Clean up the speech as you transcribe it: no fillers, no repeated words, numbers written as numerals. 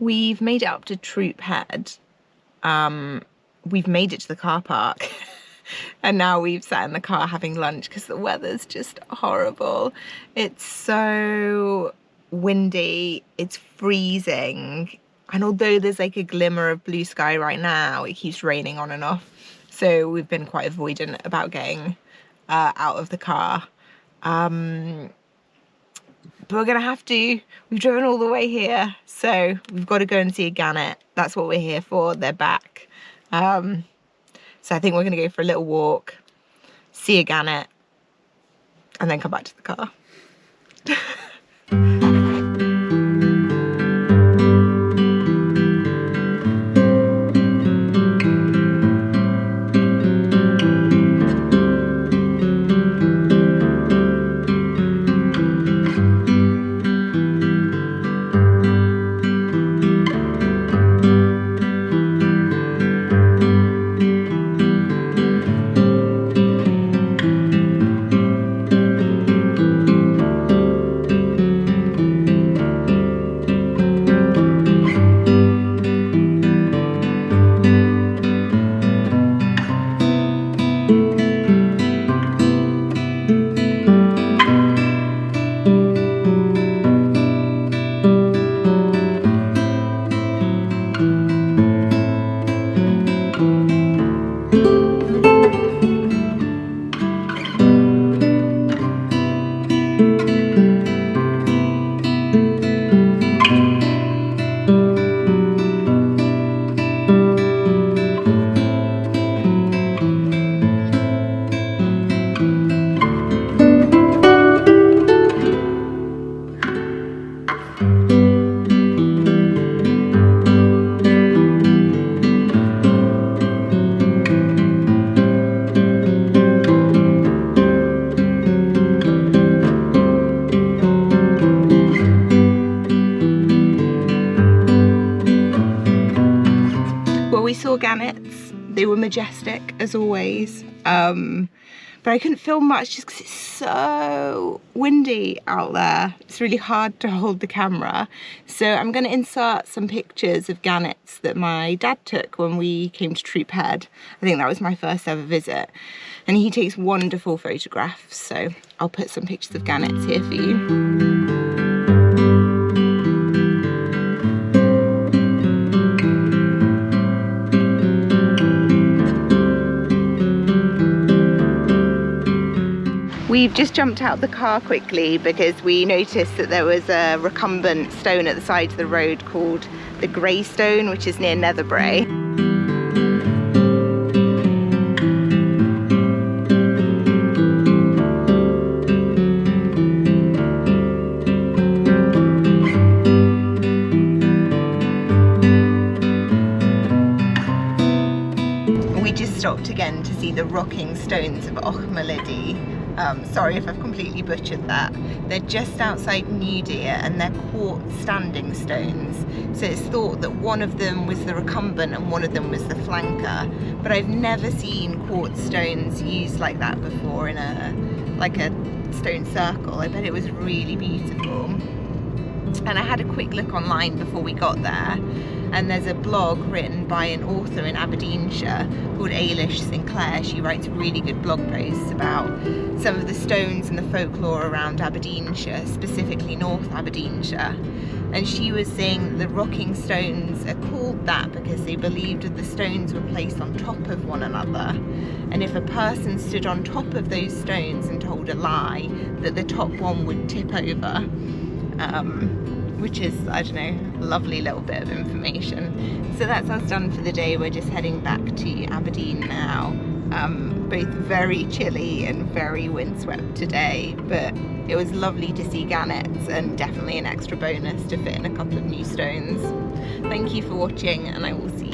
We've made it up to Troup Head. We've made it to the car park and now we've sat in the car having lunch because the weather's just horrible. It's so windy, it's freezing, and although there's like a glimmer of blue sky right now, it keeps raining on and off. So we've been quite avoidant about getting out of the car. But we're gonna have to. We've driven all the way here, so we've got to go and see a gannet. That's what we're here for. They're back. So I think we're gonna go for a little walk, see a gannet, and then come back to the car. We saw gannets. They were majestic as always, but I couldn't film much just because it's so windy out there. It's really hard to hold the camera, so I'm going to insert some pictures of gannets that my dad took when we came to Troup Head. I think that was my first ever visit, and he takes wonderful photographs, so I'll put some pictures of gannets here for you. We've just jumped out the car quickly because we noticed that there was a recumbent stone at the side of the road called the Grey Stone, which is near Netherbray. We just stopped again to see the rocking stones of Ochmelidi. Sorry if I've completely butchered that. They're just outside Newdeer and they're quartz standing stones. So it's thought that one of them was the recumbent and one of them was the flanker. But I've never seen quartz stones used like that before in a stone circle. I bet it was really beautiful. And I had a quick look online before we got there, and there's a blog written by an author in Aberdeenshire called Ailish Sinclair. She writes really good blog posts about some of the stones and the folklore around Aberdeenshire, specifically North Aberdeenshire. And she was saying that the rocking stones are called that because they believed that the stones were placed on top of one another. And if a person stood on top of those stones and told a lie, that the top one would tip over. Which is, I don't know, a lovely little bit of information. So that's us done for the day. We're just heading back to Aberdeen now. Both very chilly and very windswept today, but it was lovely to see gannets and definitely an extra bonus to fit in a couple of new stones. Thank you for watching, and I will see you